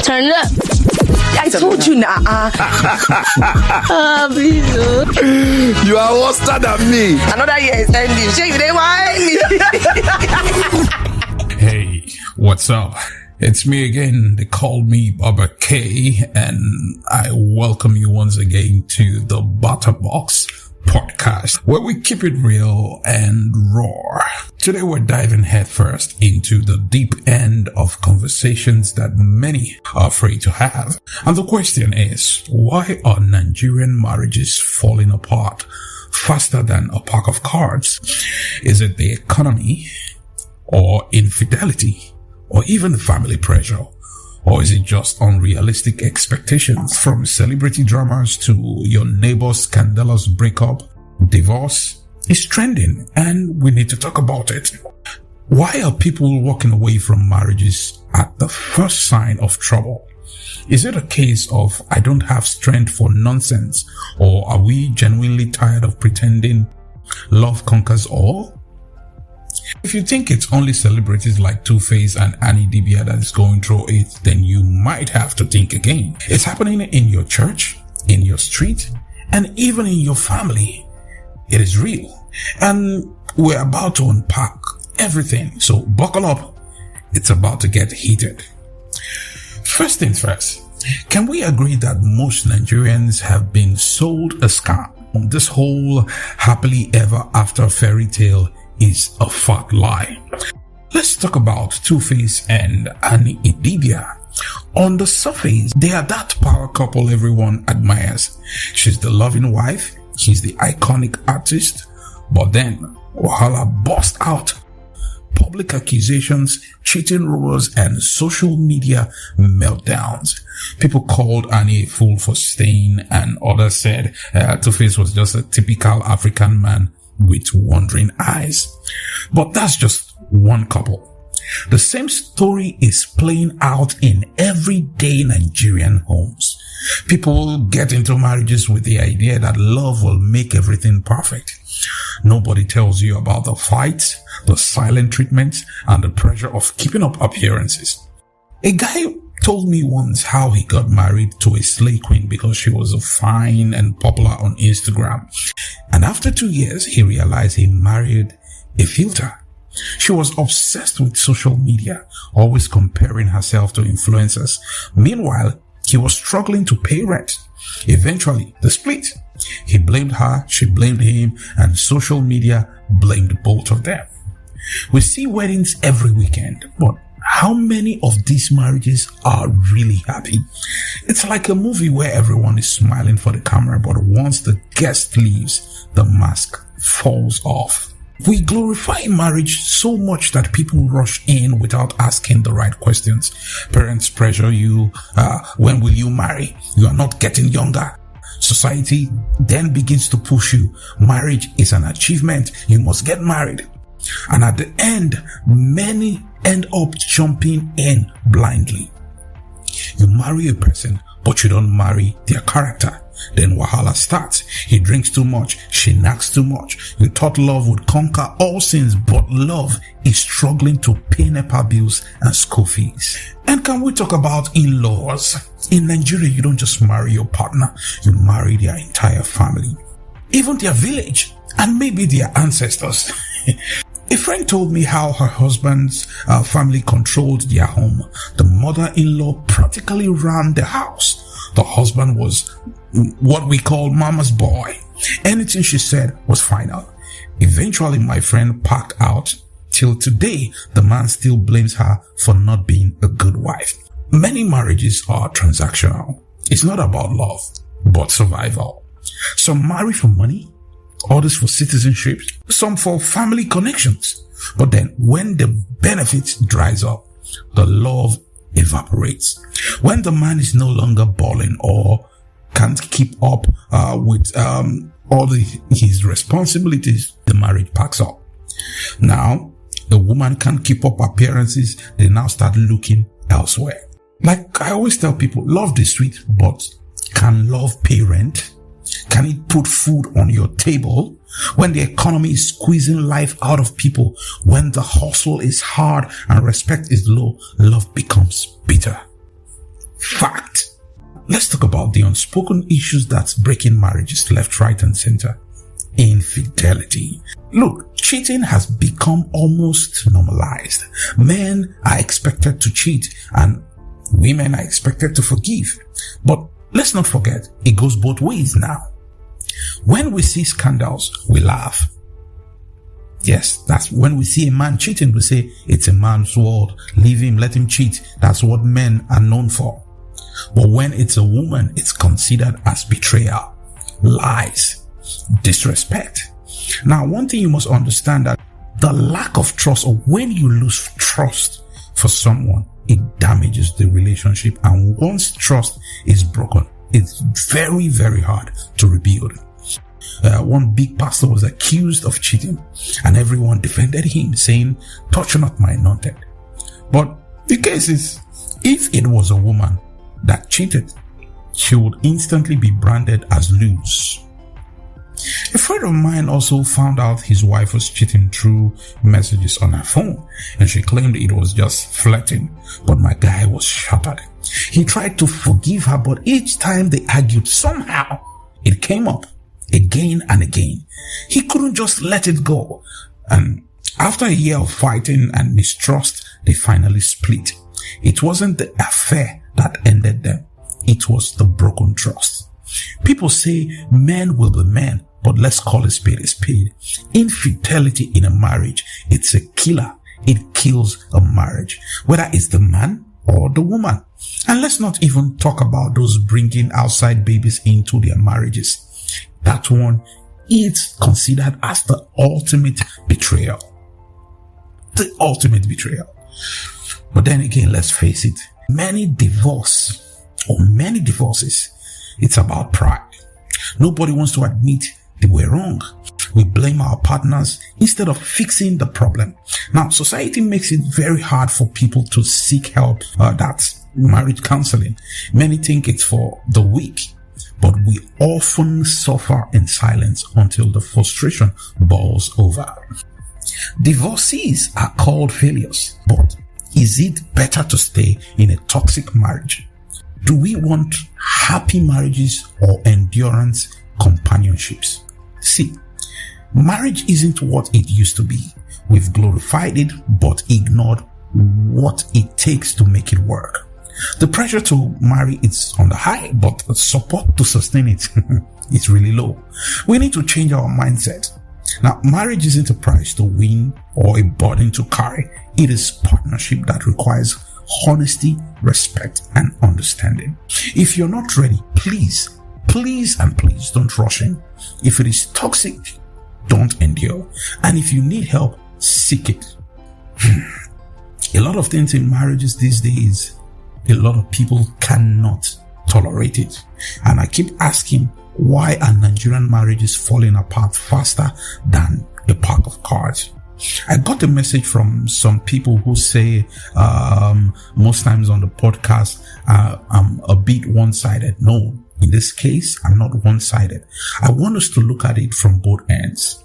Turn it up. I told you now. Please. You are worse than me. Another year is ending. Shey you dey whine. Hey, what's up? It's me again. They call me Baba K, and I welcome you once again to the Butterbox podcast, where we keep it real and raw. Today we're diving headfirst into the deep end of conversations that many are afraid to have. And the question is, why are Nigerian marriages falling apart faster than a pack of cards? Is it the economy, or infidelity, or even family pressure? Or is it just unrealistic expectations? From celebrity dramas to your neighbor's scandalous breakup, divorce is trending, and we need to talk about it. Why are people walking away from marriages at the first sign of trouble? Is it a case of I don't have strength for nonsense? Or are we genuinely tired of pretending love conquers all? If you think it's only celebrities like Two-Face and Idibia that is going through it, then you might have to think again. It's happening in your church, in your street, and even in your family. It is real. And we're about to unpack everything. So buckle up. It's about to get heated. First things first, can we agree that most Nigerians have been sold a scam? This whole happily ever after fairy tale is a fat lie. Let's talk about Two-Face and Idibia. On the surface, they are that power couple everyone admires. She's the loving wife, he's the iconic artist, but then wahala burst out. Public accusations, cheating rumors, and social media meltdowns. People called Annie a fool for staying, and others said Two-Face was just a typical African man with wandering eyes. But that's just one couple. The same story is playing out in everyday Nigerian homes. People get into marriages with the idea that love will make everything perfect. Nobody tells you about the fights, the silent treatments, and the pressure of keeping up appearances. A guy told me once how he got married to a slay queen because she was fine and popular on Instagram. And after 2 years, he realized he married a filter. She was obsessed with social media, always comparing herself to influencers. Meanwhile, he was struggling to pay rent. Eventually, they split. He blamed her, she blamed him, and social media blamed both of them. We see weddings every weekend, but how many of these marriages are really happy? It's like a movie where everyone is smiling for the camera, but once the guest leaves, the mask falls off. We glorify marriage so much that people rush in without asking the right questions. Parents pressure you, when will you marry? You are not getting younger. Society then begins to push you. Marriage is an achievement. You must get married. And at the end, many end up jumping in blindly. You marry a person, but you don't marry their character. Then wahala starts. He drinks too much. She knacks too much. You thought love would conquer all sins, but love is struggling to pay NEPA bills and school fees. And can we talk about in-laws? In Nigeria, you don't just marry your partner. You marry their entire family, even their village, and maybe their ancestors. A friend told me how her husband's family controlled their home. The mother-in-law practically ran the house. The husband was what we call mama's boy. Anything she said was final. Eventually, my friend packed out. Till today, the man still blames her for not being a good wife. Many marriages are transactional. It's not about love, but survival. Some marry for money, others for citizenship, some for family connections. But then when the benefit dries up, the love evaporates. When the man is no longer balling or can't keep up with all his responsibilities, the marriage packs up. Now, the woman can't keep up appearances, they now start looking elsewhere. Like I always tell people, love is sweet, but can love pay rent? Can it put food on your table? When the economy is squeezing life out of people, when the hustle is hard and respect is low, love becomes bitter. fact. Let's talk about the unspoken issues that's breaking marriages left, right, and center. Infidelity. Look, cheating has become almost normalized. Men are expected to cheat and women are expected to forgive. But let's not forget, it goes both ways now. When we see scandals, we laugh. Yes, that's when we see a man cheating, we say, it's a man's world. Leave him, let him cheat. That's what men are known for. But when it's a woman, it's considered as betrayal, lies, disrespect. Now, one thing you must understand that the lack of trust, or when you lose trust for someone, it damages the relationship. And once trust is broken, it's very, very hard to rebuild. One big pastor was accused of cheating and everyone defended him, saying, touch not my anointed. But the case is, if it was a woman that cheated, she would instantly be branded as loose. A friend of mine also found out his wife was cheating through messages on her phone, and she claimed it was just flirting, but my guy was shattered. He tried to forgive her, but each time they argued, somehow it came up again and again. He couldn't just let it go. And after a year of fighting and mistrust, they finally split. It wasn't the affair that ended them. It was the broken trust. People say men will be men, but let's call a spade a spade. Infidelity in a marriage, it's a killer. It kills a marriage, whether it's the man or the woman. And let's not even talk about those bringing outside babies into their marriages. That one is considered as the ultimate betrayal. The ultimate betrayal. But then again, let's face it, many divorces, it's about pride. Nobody wants to admit they were wrong. We blame our partners instead of fixing the problem. Now, society makes it very hard for people to seek help. That's marriage counseling. Many think it's for the weak, but we often suffer in silence until the frustration boils over. Divorcees are called failures, but is it better to stay in a toxic marriage? Do we want happy marriages or endurance companionships? See, marriage isn't what it used to be. We've glorified it, but ignored what it takes to make it work. The pressure to marry is on the high, but support to sustain it is really low. We need to change our mindset. Now, marriage isn't a prize to win or a burden to carry. It is partnership that requires honesty, respect, and understanding. If you're not ready, please don't rush in. If it is toxic, don't endure. And if you need help, seek it. A lot of things in marriages these days, a lot of people cannot tolerate it. And I keep asking, why are Nigerian marriages falling apart faster than a pack of cards? I got a message from some people who say most times on the podcast I'm a bit one-sided. No, in this case, I'm not one-sided. I want us to look at it from both ends.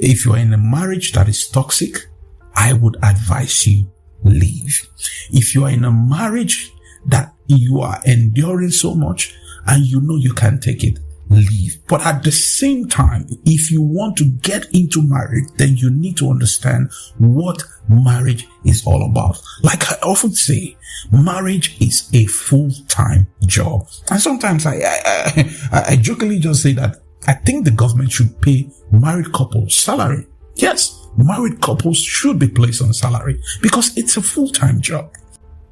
If you're in a marriage that is toxic, I would advise you leave. If you are in a marriage that you are enduring so much and you know you can't take it, leave. But at the same time, if you want to get into marriage, then you need to understand what marriage is all about. Like I often say, marriage is a full-time job. And sometimes I jokingly just say that I think the government should pay married couples salary. Yes, married couples should be placed on salary because it's a full-time job.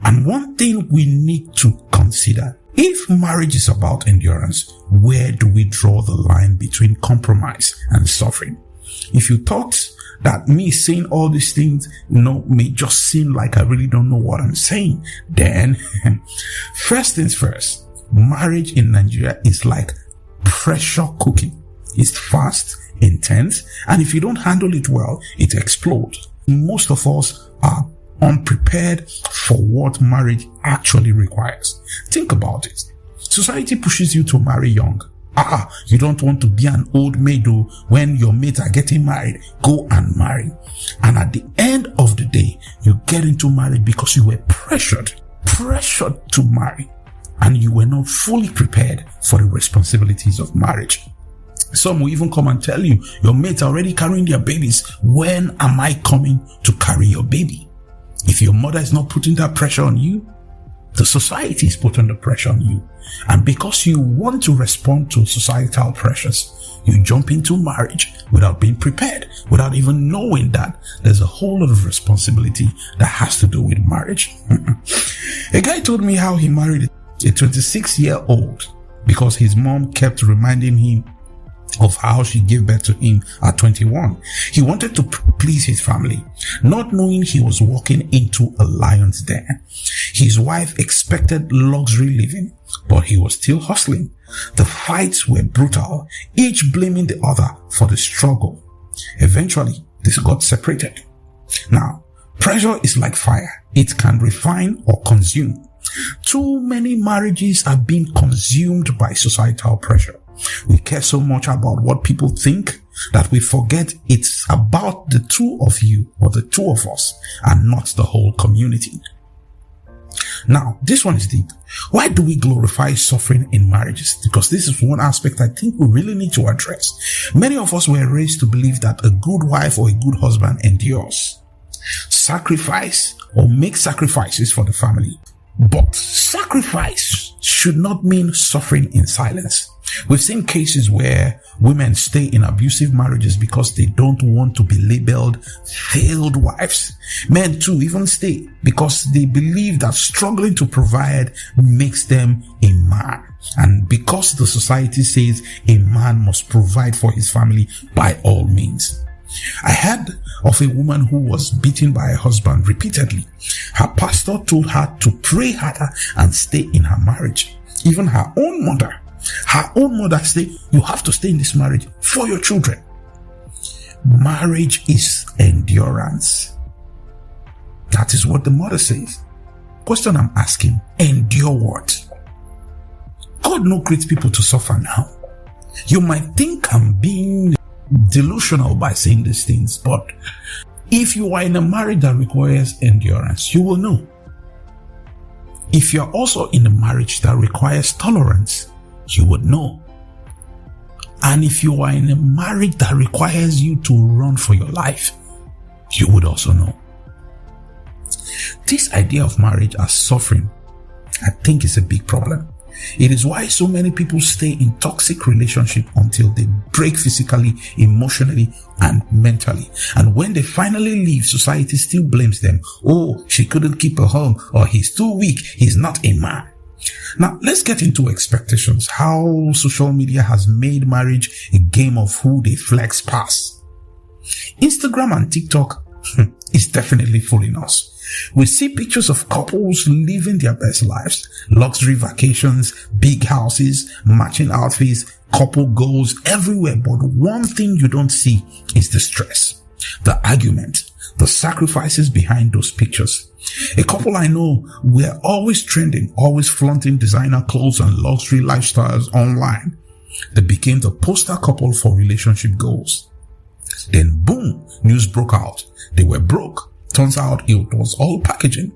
And one thing we need to consider, if marriage is about endurance, where do we draw the line between compromise and suffering? If you thought that me saying all these things, may just seem like I really don't know what I'm saying, then first things first, marriage in Nigeria is like pressure cooking. It's fast, intense, and if you don't handle it well, it explodes. Most of us are unprepared for what marriage actually requires. Think about it. Society pushes you to marry young. You don't want to be an old maid when your mates are getting married. Go and marry. And at the end of the day, you get into marriage because you were pressured to marry. and you were not fully prepared for the responsibilities of marriage. Some will even come and tell you, your mates are already carrying their babies. When am I coming to carry your baby? If your mother is not putting that pressure on you, the society is putting the pressure on you. And because you want to respond to societal pressures, you jump into marriage without being prepared, without even knowing that there's a whole lot of responsibility that has to do with marriage. A guy told me how he married a 26-year-old because his mom kept reminding him of how she gave birth to him at 21. He wanted to please his family, not knowing he was walking into a lion's den. His wife expected luxury living, but he was still hustling. The fights were brutal, each blaming the other for the struggle. Eventually, they got separated. Now, pressure is like fire. It can refine or consume. Too many marriages are being consumed by societal pressure. We care so much about what people think that we forget it's about the two of you or the two of us and not the whole community. Now, this one is deep. Why do we glorify suffering in marriages? Because this is one aspect I think we really need to address. Many of us were raised to believe that a good wife or a good husband endures, sacrifice or make sacrifices for the family. But sacrifice should not mean suffering in silence. We've seen cases where women stay in abusive marriages because they don't want to be labeled failed wives. Men too even stay because they believe that struggling to provide makes them a man. And because the society says a man must provide for his family by all means. I heard of a woman who was beaten by her husband repeatedly. Her pastor told her to pray harder and stay in her marriage. Even her own mother said, you have to stay in this marriage for your children. Marriage is endurance. That is what the mother says. Question I'm asking, endure what? God no creates people to suffer now. You might think I'm being delusional by saying these things, but if you are in a marriage that requires endurance, you will know. If you're also in a marriage that requires tolerance, you would know. And if you are in a marriage that requires you to run for your life, you would also know. This idea of marriage as suffering, I think, is a big problem. It is why so many people stay in toxic relationships until they break physically, emotionally, and mentally. And when they finally leave, society still blames them. Oh, she couldn't keep a home, or he's too weak, he's not a man. Now, let's get into expectations. How social media has made marriage a game of who they flex past. Instagram and TikTok is definitely fooling us. We see pictures of couples living their best lives, luxury vacations, big houses, matching outfits, couple goals everywhere. But one thing you don't see is the stress, the argument, the sacrifices behind those pictures. A couple I know were always trending, always flaunting designer clothes and luxury lifestyles online. They became the poster couple for relationship goals. Then boom, news broke out. They were broke. Turns out it was all packaging.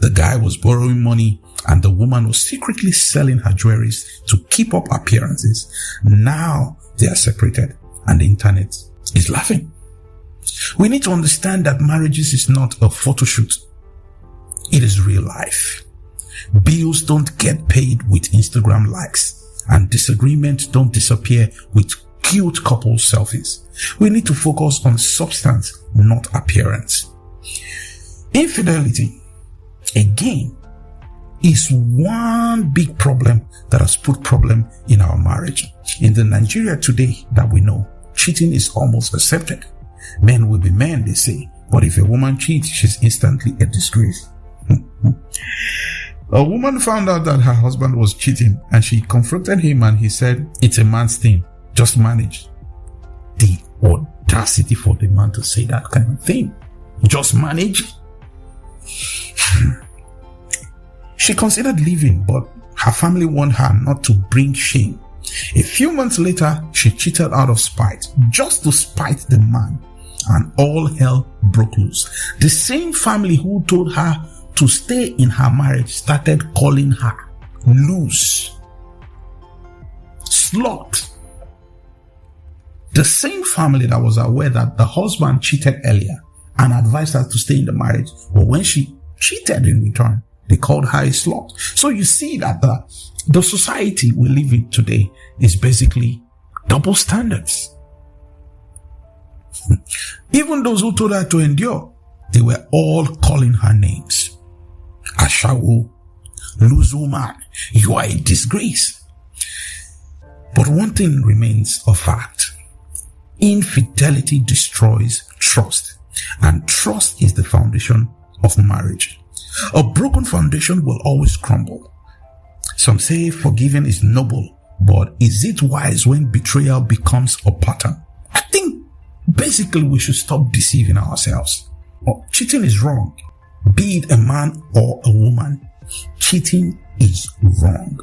The guy was borrowing money and the woman was secretly selling her jewelries to keep up appearances. Now they are separated and the internet is laughing. We need to understand that marriages is not a photo shoot. It is real life. Bills don't get paid with Instagram likes, and disagreements don't disappear with cute couple selfies. We need to focus on substance, not appearance. Infidelity, again, is one big problem that has put problem in our marriage. In the Nigeria today that we know, cheating is almost accepted. Men will be men, they say, but if a woman cheats, she's instantly a disgrace. A woman found out that her husband was cheating and she confronted him and he said, it's a man's thing, just manage. The audacity for the man to say that kind of thing. Just manage. She considered leaving, but her family warned her not to bring shame. A few months later, she cheated out of spite, just to spite the man, and all hell broke loose. The same family who told her to stay in her marriage started calling her lose. Sloth. The same family that was aware that the husband cheated earlier and advised her to stay in the marriage, but when she cheated in return, they called her a slut. So you see that the society we live in today is basically double standards. Even those who told her to endure, they were all calling her names. Ashawo, loose woman, you are a disgrace. But one thing remains a fact. Infidelity destroys trust, and trust is the foundation of marriage. A broken foundation will always crumble. Some say forgiving is noble, but is it wise when betrayal becomes a pattern? I think basically we should stop deceiving ourselves. Cheating is wrong. Be it a man or a woman, cheating is wrong.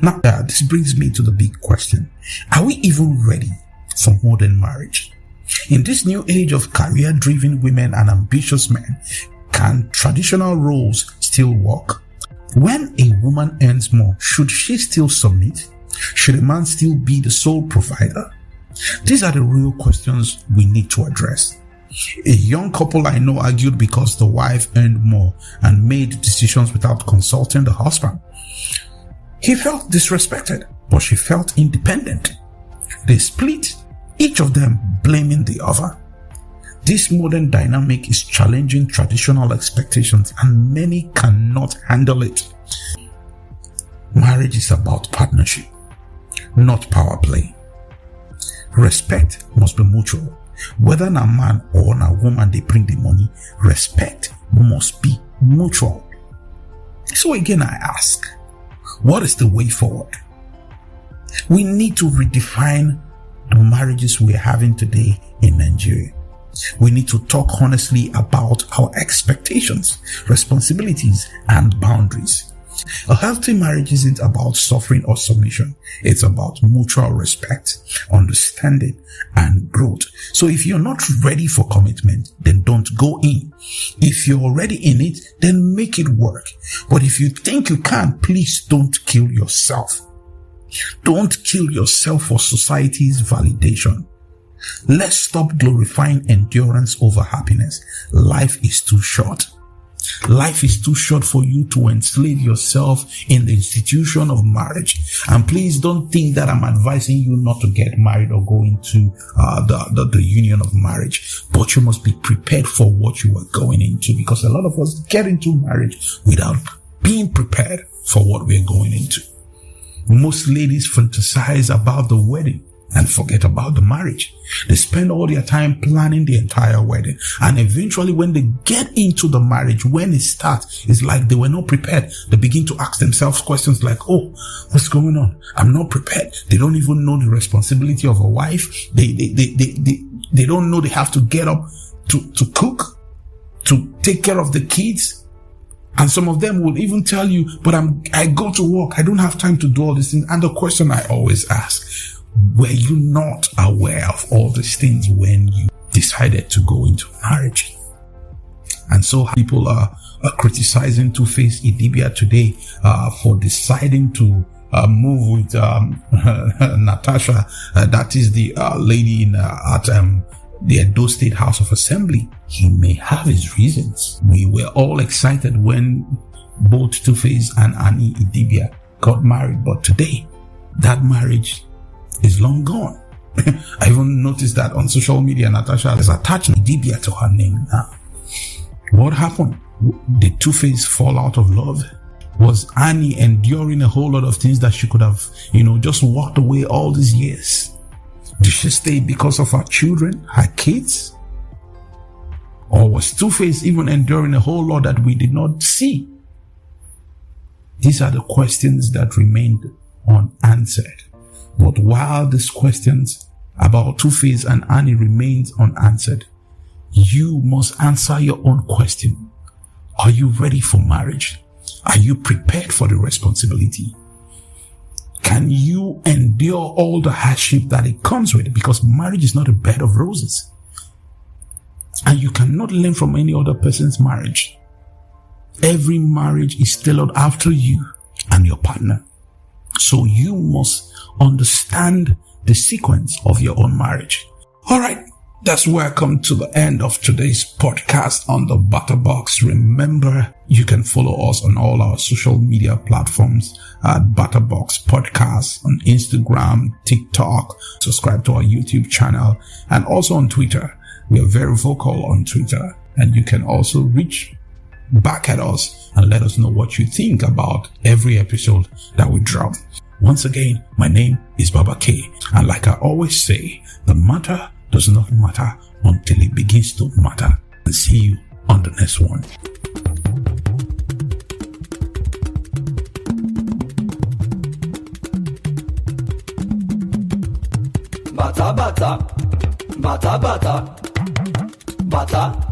Now, this brings me to the big question. Are we even ready for modern marriage? In this new age of career-driven women and ambitious men, can traditional roles still work? When a woman earns more, should she still submit? Should a man still be the sole provider? These are the real questions we need to address. A young couple I know argued because the wife earned more and made decisions without consulting the husband. He felt disrespected, but she felt independent. They split, each of them blaming the other. This modern dynamic is challenging traditional expectations, and many cannot handle it. Marriage is about partnership, not power play. Respect must be mutual. Whether na man or na woman they bring the money, respect must be mutual. So again I ask, what is the way forward? We need to redefine the marriages we are having today in Nigeria. We need to talk honestly about our expectations, responsibilities, and boundaries. A healthy marriage isn't about suffering or submission. It's about mutual respect, understanding, and growth. So if you're not ready for commitment, then don't go in. If you're already in it, then make it work. But if you think you can't, please don't kill yourself. Don't kill yourself for society's validation. Let's stop glorifying endurance over happiness. Life is too short. Life is too short for you to enslave yourself in the institution of marriage. And please don't think that I'm advising you not to get married or go into the union of marriage. But you must be prepared for what you are going into, because a lot of us get into marriage without being prepared for what we're going into. Most ladies fantasize about the wedding and forget about the marriage. They spend all their time planning the entire wedding, and eventually when they get into the marriage, when it starts, it's like they were not prepared. They begin to ask themselves questions like, oh, what's going on? I'm not prepared. They don't even know the responsibility of a wife. They don't know they have to get up to cook, to take care of the kids. And some of them will even tell you, but I go to work. I don't have time to do all these things. And the question I always ask, were you not aware of all these things when you decided to go into marriage? And so people are criticizing Two-Face Idibia today for deciding to move with Natasha. That is the lady at the Edo State House of Assembly. He may have his reasons. We were all excited when both Two-Face and Annie Idibia got married, but today that marriage is long gone. I even noticed that on social media, Natasha has attached Idibia to her name now. What happened? Did Two-Face fall out of love? Was Annie enduring a whole lot of things that she could have, just walked away all these years? Did she stay because of her children, her kids? Or was Two-Face even enduring a whole lot that we did not see? These are the questions that remained unanswered. But while these questions about Two-Face and Annie remains unanswered, you must answer your own question. Are you ready for marriage? Are you prepared for the responsibility? Can you endure all the hardship that it comes with? Because marriage is not a bed of roses. And you cannot learn from any other person's marriage. Every marriage is tailored after you. and your partner. So you must understand the sequence of your own marriage. All right. That's where I come to the end of today's podcast on the Butterbox. Remember, you can follow us on all our social media platforms at Butterbox Podcast on Instagram, TikTok. Subscribe to our YouTube channel and also on Twitter. We are very vocal on Twitter, and you can also reach back at us and let us know what you think about every episode that we drop. Once again, my name is Baba K, and like I always say, the matter does not matter until it begins to matter. And see you on the next one. Bata bata, bata bata, bata.